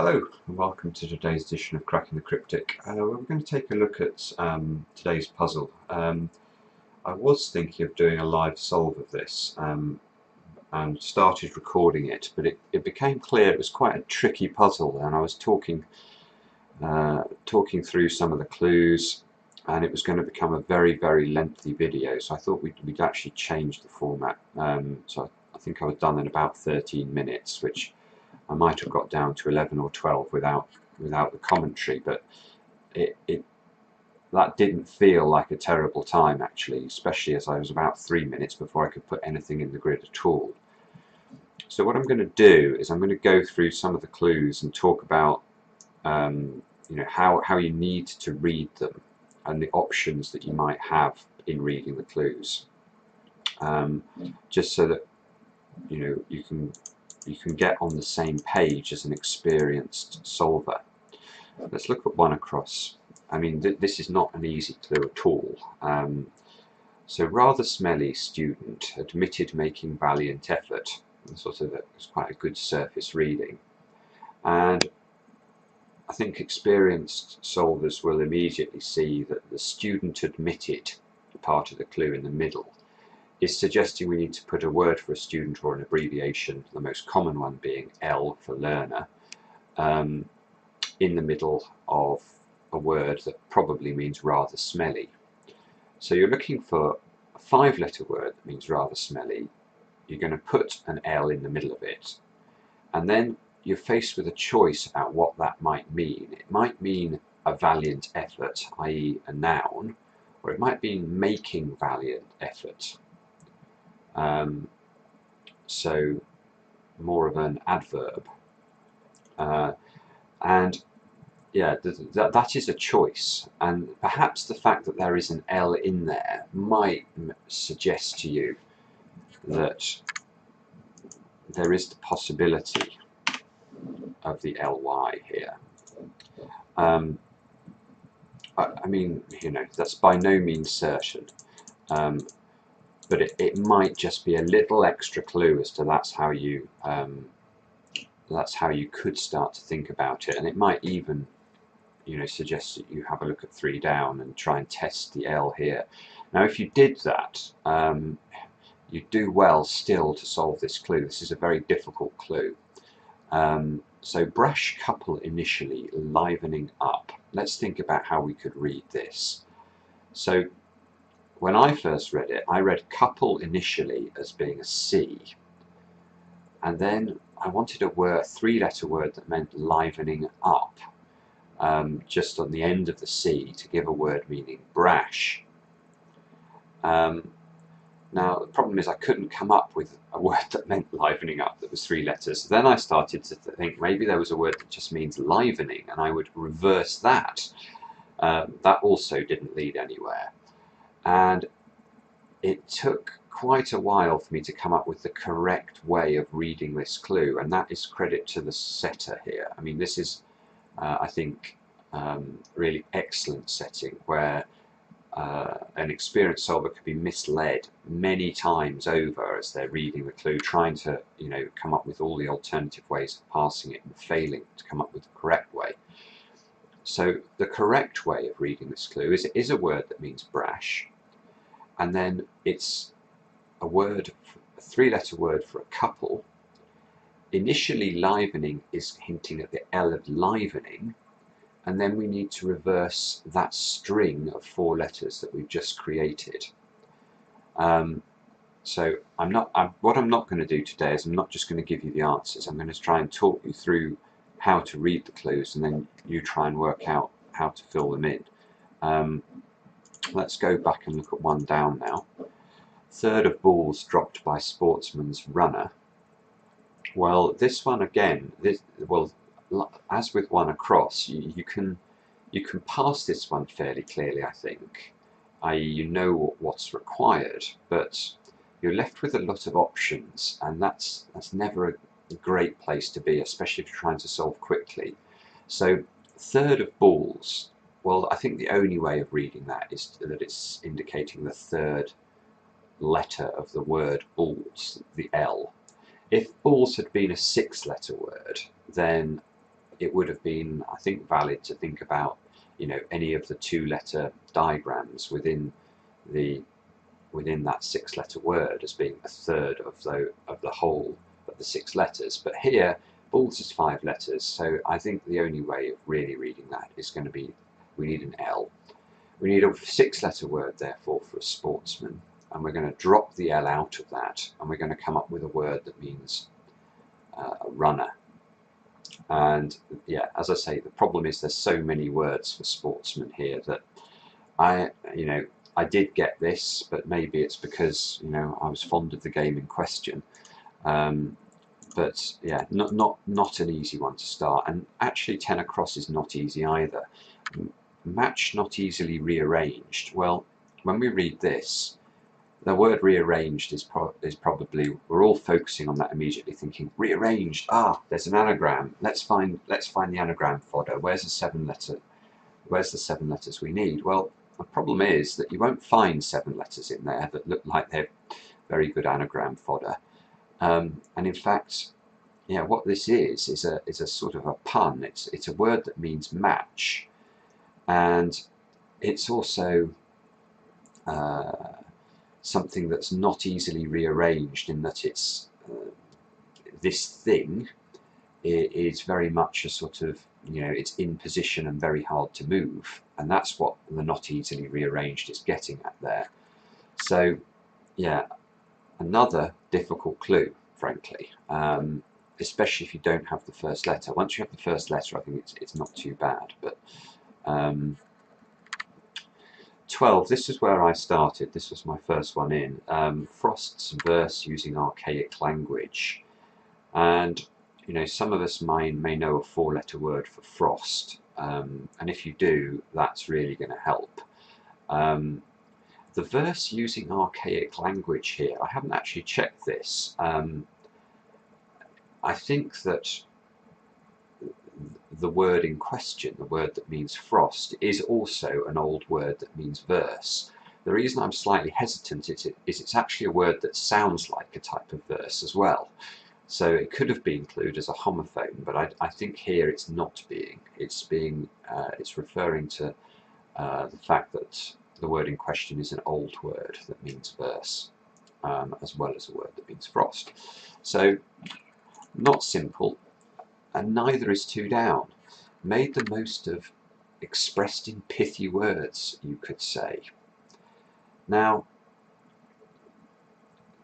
Hello and welcome to today's edition of Cracking the Cryptic. We're going to take a look at today's puzzle. I was thinking of doing a live solve of this and started recording it, but it became clear it was quite a tricky puzzle, and I was talking through some of the clues, and it was going to become a very lengthy video, so I thought we'd actually change the format. So I think I was done in about 13 minutes, which I might have got down to 11 or 12 without the commentary, but that didn't feel like a terrible time actually, especially as I was about 3 minutes before I could put anything in the grid at all. So what I'm going to do is I'm going to go through some of the clues and talk about how you need to read them and the options that you might have in reading the clues, just so that you can get on the same page as an experienced solver. Let's look at one across. I mean, this is not an easy clue at all. So rather smelly student, admitted making valiant effort. It's quite a good surface reading. And I think experienced solvers will immediately see that the student admitted part of the clue in the middle is suggesting we need to put a word for a student or an abbreviation, the most common one being L for learner, in the middle of a word that probably means rather smelly. So you're looking for a 5-letter word that means rather smelly. You're going to put an L in the middle of it, and then you're faced with a choice about what that might mean. It might mean a valiant effort, i.e. a noun, or it might mean making valiant effort. So more of an adverb, and yeah, that is a choice, and perhaps the fact that there is an L in there might suggest to you that there is the possibility of the ly here. I mean, that's by no means certain, but it might just be a little extra clue as to that's how you could start to think about it, and it might even suggest that you have a look at 3 down and try and test the L here. Now if you did that, you do well still to solve this clue. This is a very difficult clue. So brash couple initially livening up. Let's think about how we could read this. So when I first read it, I read couple initially as being a C, and then I wanted a 3-letter word that meant livening up, just on the end of the C, to give a word meaning brash. Now the problem is I couldn't come up with a word that meant livening up that was 3 letters. So then I started to think maybe there was a word that just means livening, and I would reverse that. That also didn't lead anywhere, and it took quite a while for me to come up with the correct way of reading this clue, and that is credit to the setter here. I mean, this is I think really excellent setting where an experienced solver could be misled many times over as they're reading the clue, trying to come up with all the alternative ways of parsing it and failing to come up with the correct way. So the correct way of reading this clue is a word that means brash, and then it's a 3-letter word for a couple. Initially livening is hinting at the L of livening, and then we need to reverse that string of 4 letters that we've just created. So what I'm not going to do today is I'm not just going to give you the answers. I'm going to try and talk you through how to read the clues, and then you try and work out how to fill them in. Let's go back and look at 1 down now. 3rd of balls dropped by sportsman's runner. Well, this one again, as with 1 across, you can pass this one fairly clearly, I think, i.e. you know what's required, but you're left with a lot of options, and that's never a great place to be, especially if you're trying to solve quickly. So 3rd of balls, well, I think the only way of reading that is that it's indicating the 3rd letter of the word balls, the L. If balls had been a 6-letter word, then it would have been, I think, valid to think about, any of the 2-letter diagrams within that 6-letter word as being a third of the whole of the 6 letters. But here, balls is 5 letters, so I think the only way of really reading that is going to be, we need an L. We need a 6-letter word, therefore, for a sportsman, and we're going to drop the L out of that, and we're going to come up with a word that means a runner. And yeah, as I say, the problem is there's so many words for sportsman here that I did get this, but maybe it's because I was fond of the game in question. But yeah, not an easy one to start. And actually, 10 across is not easy either. Match not easily rearranged. Well, when we read this, the word rearranged is probably, we're all focusing on that immediately, thinking rearranged. Ah, there's an anagram. Let's find the anagram fodder. Where's the 7 letters we need? Well, the problem is that you won't find 7 letters in there that look like they're very good anagram fodder. And in fact, yeah, what this is a sort of a pun. It's a word that means match, and it's also something that's not easily rearranged, in that it's this thing is very much a sort of, it's in position and very hard to move, and that's what the not easily rearranged is getting at there. So yeah, another difficult clue, frankly, especially if you don't have the first letter. Once you have the first letter, I think it's not too bad. But 12, this is where I started. This was my first one in. Frost's verse using archaic language. And some of us may know a 4-letter word for frost, and if you do, that's really going to help. The verse using archaic language here, I haven't actually checked this. I think that the word in question, the word that means frost, is also an old word that means verse. The reason I'm slightly hesitant is it's actually a word that sounds like a type of verse as well. So it could have been included as a homophone, but I think here it's not being. It's referring to the fact that the word in question is an old word that means verse, as well as a word that means frost. So not simple, and neither is 2 down. Made the most of, expressed in pithy words, you could say. Now,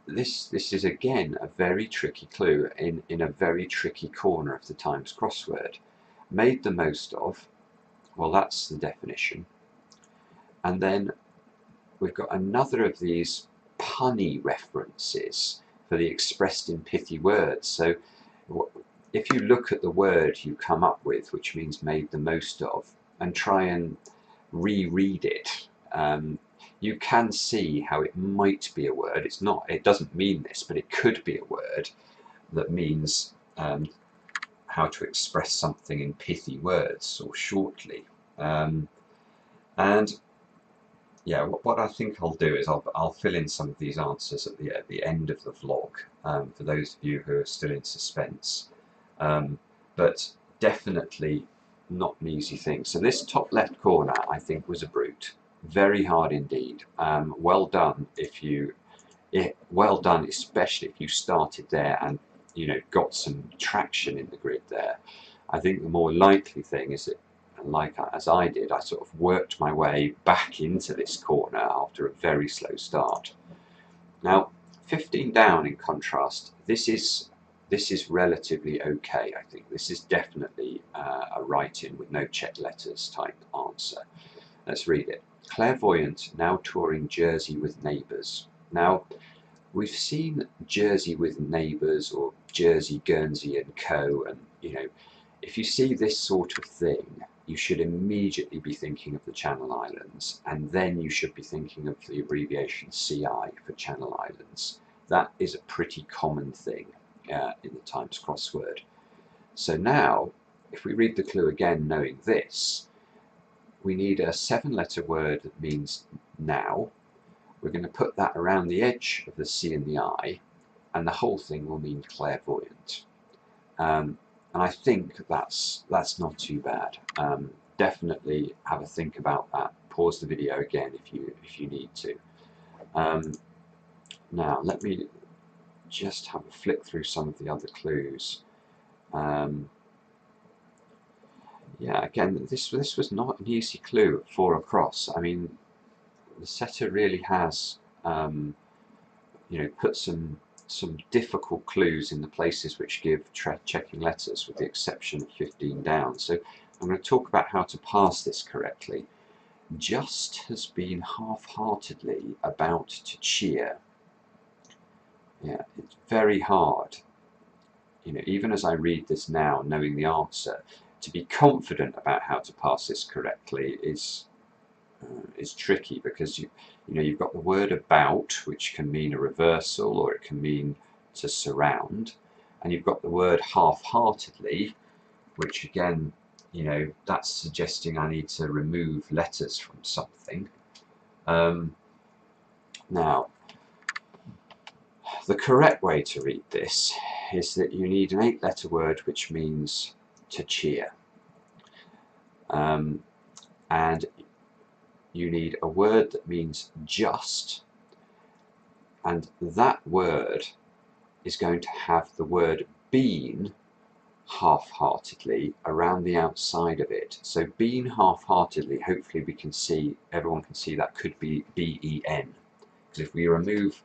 this is again a very tricky clue in a very tricky corner of the Times crossword. Made the most of, well, that's the definition. And then we've got another of these punny references for the expressed in pithy words. So if you look at the word you come up with, which means made the most of, and try and reread it, you can see how it might be a word. It doesn't mean this, but it could be a word that means how to express something in pithy words or shortly. And yeah, what I think I'll do is I'll fill in some of these answers at the end of the vlog, for those of you who are still in suspense. But definitely not an easy thing. So this top left corner, I think, was a brute. Very hard indeed. Well done well done, especially if you started there and got some traction in the grid there. I think the more likely thing is that, as I did, I sort of worked my way back into this corner after a very slow start. Now, 15 down, in contrast, this is relatively okay. I think this is definitely a write-in with no check letters type answer. Let's read it. Clairvoyant, now touring Jersey with neighbours. Now, we've seen Jersey with neighbours or Jersey, Guernsey and Co. And if you see this sort of thing, you should immediately be thinking of the Channel Islands, and then you should be thinking of the abbreviation CI for Channel Islands. That is a pretty common thing in the Times crossword. So now, if we read the clue again knowing this, we need a 7-letter word that means now. We're going to put that around the edge of the C and the I, and the whole thing will mean clairvoyant. And I think that's not too bad. Definitely have a think about that. Pause the video again if you need to. Now let me just have a flick through some of the other clues. Yeah, again, this was not an easy clue at 4 across. I mean, the setter really has, you know, put some difficult clues in the places which give checking letters, with the exception of 15 down. So I'm going to talk about how to parse this correctly. Just has been half-heartedly about to cheer. Yeah, it's very hard. You know, even as I read this now, knowing the answer, to be confident about how to parse this correctly is tricky, because you know, you've got the word about, which can mean a reversal or it can mean to surround, and you've got the word half-heartedly, which again, you know, that's suggesting I need to remove letters from something. Now, the correct way to read this is that you need an 8-letter word which means to cheer, and you need a word that means just, and that word is going to have the word been half-heartedly around the outside of it. So been half-heartedly, hopefully we can see, everyone can see, that could be B-E-N, because if we remove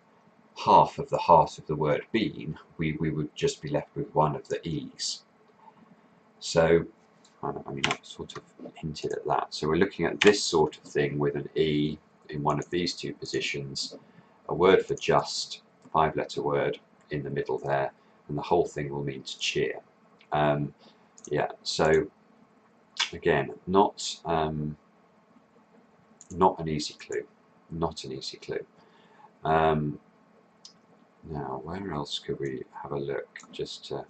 half of the heart of the word been, we would just be left with one of the E's. So I mean, I've sort of hinted at that. So we're looking at this sort of thing with an E in one of these two positions, a word for just, 5-letter word in the middle there, and the whole thing will mean to cheer. Yeah, so again, not an easy clue, not an easy clue. Now, where else could we have a look? Just to,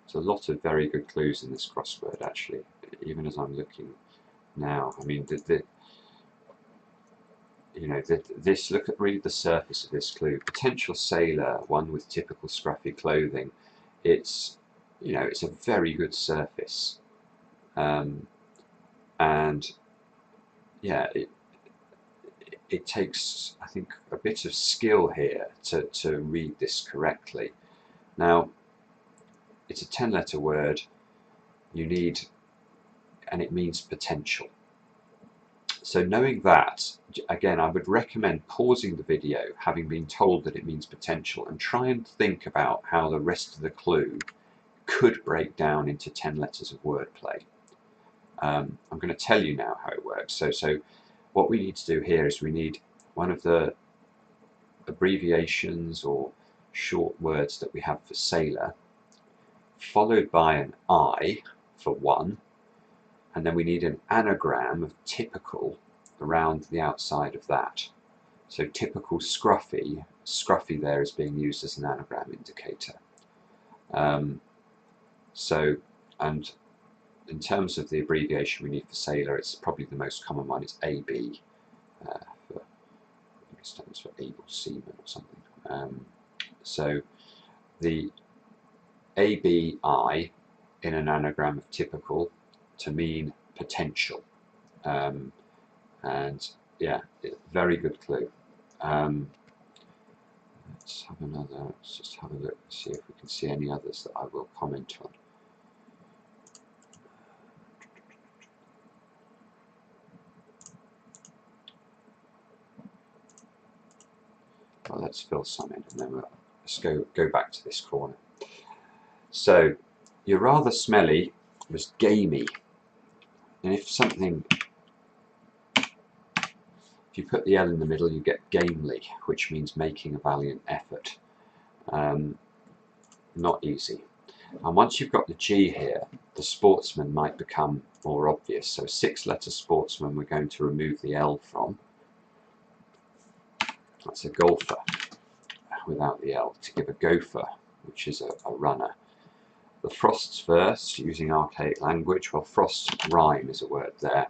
there's a lot of very good clues in this crossword, actually, even as I'm looking now. I mean, you know, this, read the surface of this clue. Potential sailor, one with typical scruffy clothing. It's, you know, it's a very good surface, and yeah, it takes, I think, a bit of skill here to read this correctly. Now, it's a 10-letter word. You need, and it means potential. So knowing that, again, I would recommend pausing the video, having been told that it means potential, and try and think about how the rest of the clue could break down into 10 letters of wordplay. I'm going to tell you now how it works. So what we need to do here is we need one of the abbreviations or short words that we have for sailor, followed by an I for one, and then we need an anagram of typical around the outside of that. So typical scruffy, scruffy there is being used as an anagram indicator. So, and in terms of the abbreviation we need for sailor, it's probably the most common one. It's AB, I think it stands for able seaman or something. So the ABI in an anagram of typical to mean potential, and yeah, very good clue. Let's have another. Let's just have a look and see if we can see any others that I will comment on. Well, let's fill some in, and then let's go back to this corner. So, you're rather smelly was gamey, and if you put the L in the middle, you get gamely, which means making a valiant effort. Not easy. And once you've got the G here, the sportsman might become more obvious. So a 6-letter sportsman, we're going to remove the L from. That's a golfer without the L, to give a gopher, which is a runner. The frost's verse, using archaic language, well, frost rhyme is a word there.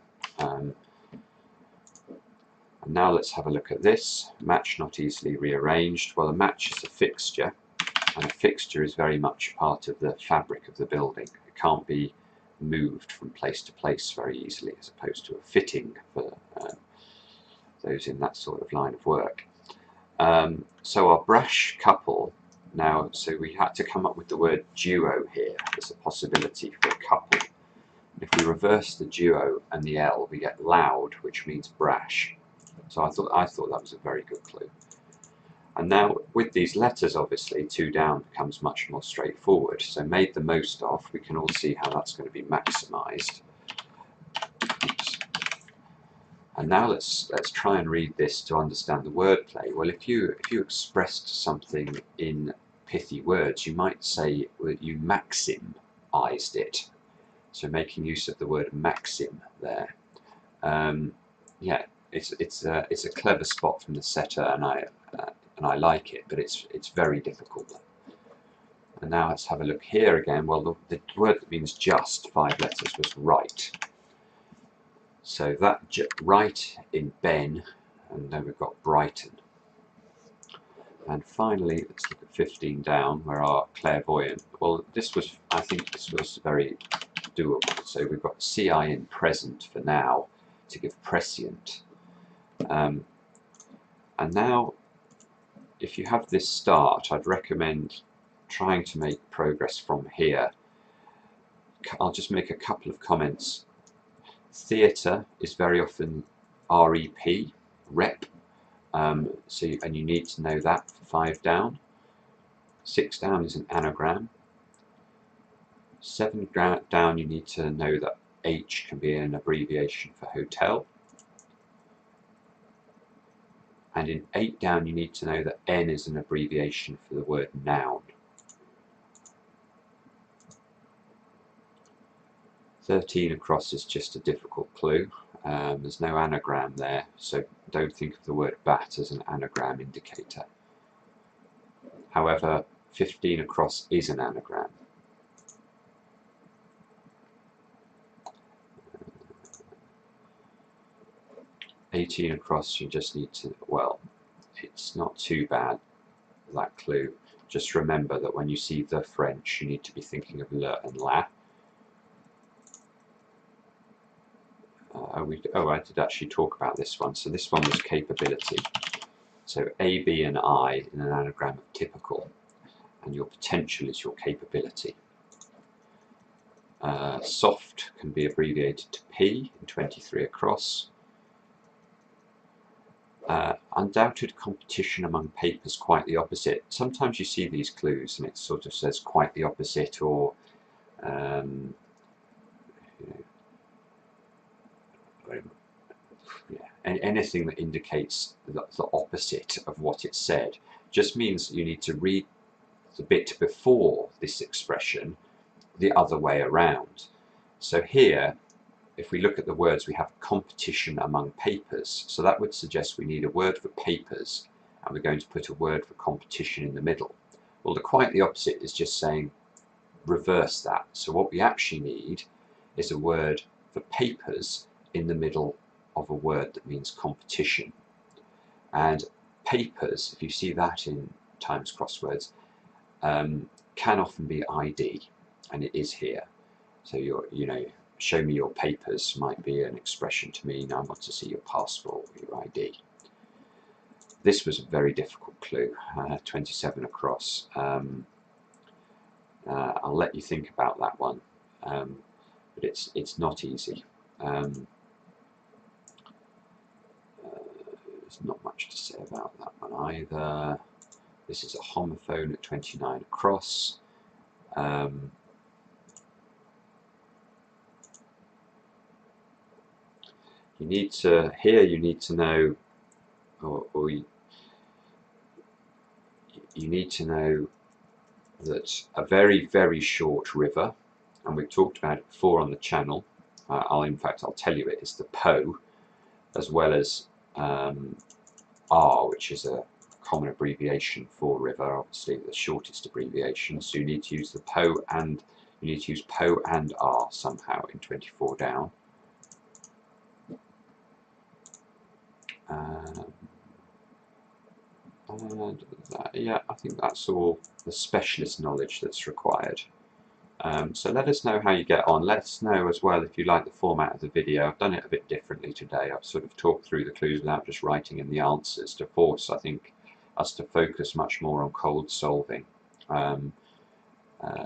And now let's have a look at this. Match not easily rearranged. Well, a match is a fixture, and a fixture is very much part of the fabric of the building. It can't be moved from place to place very easily, as opposed to a fitting for those in that sort of line of work. So our brash couple now, so we had to come up with the word duo here as a possibility for a couple. If we reverse the duo and the L, we get loud, which means brash. So I thought that was a very good clue. And now with these letters, obviously 2 down becomes much more straightforward. So made the most of, we can all see how that's going to be maximised. And now let's try and read this to understand the wordplay. Well, if you expressed something in pithy words, you might say you maximized it. So making use of the word maxim there. Yeah, it's a clever spot from the setter, and I like it, but it's very difficult. And now let's have a look here again. Well, the word that means just, 5 letters, was right. So that right in Ben, and then we've got Brighton. And finally, let's look at 15 down, where our clairvoyant. Well, I think this was very doable. So we've got CI in present for now to give prescient. And now, if you have this start, I'd recommend trying to make progress from here. I'll just make a couple of comments. Theatre is very often REP, rep, and you need to know that for 5 down. 6 down is an anagram. 7 down, you need to know that H can be an abbreviation for hotel. And in 8 down, you need to know that N is an abbreviation for the word noun. 13 across is just a difficult clue. There's no anagram there, so don't think of the word bat as an anagram indicator. However, 15 across is an anagram. $18 across, you just need to, well, it's not too bad, that clue. Just remember that when you see the French, you need to be thinking of le and la. I did actually talk about this one. So this one was capability. So A, B, and I in an anagram of typical, and your potential is your capability. Soft can be abbreviated to P in 23 across. Undoubted competition among papers, quite the opposite. Sometimes you see these clues and it sort of says quite the opposite, or anything that indicates the opposite of what it said. Just means you need to read the bit before this expression the other way around. So here, if we look at the words, we have competition among papers. So that would suggest we need a word for papers, and we're going to put a word for competition in the middle. Well, quite the opposite is just saying reverse that. So what we actually need is a word for papers in the middle of a word that means competition. And papers, if you see that in Times crosswords, can often be ID, and it is here. So show me your papers might be an expression to mean I want to see your passport or your ID. This was a very difficult clue, 27 across. I'll let you think about that one, but it's not easy. There's not much to say about that one either. This is a homophone at 29 across. You need to know, you need to know that a very, very short river, and we've talked about it before on the channel, in fact I'll tell you it, is the Po, as well as R, which is a common abbreviation for river, obviously the shortest abbreviation, so you need to use the Po, and you need to use Po and R somehow in 24 down. And yeah, I think that's all the specialist knowledge that's required. So let us know how you get on. Let us know as well if you like the format of the video. I've done it a bit differently today. I've sort of talked through the clues without just writing in the answers to force, I think, us to focus much more on cold solving.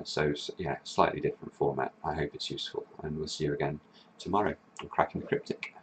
So yeah, slightly different format. I hope it's useful, and we'll see you again tomorrow on Cracking the Cryptic.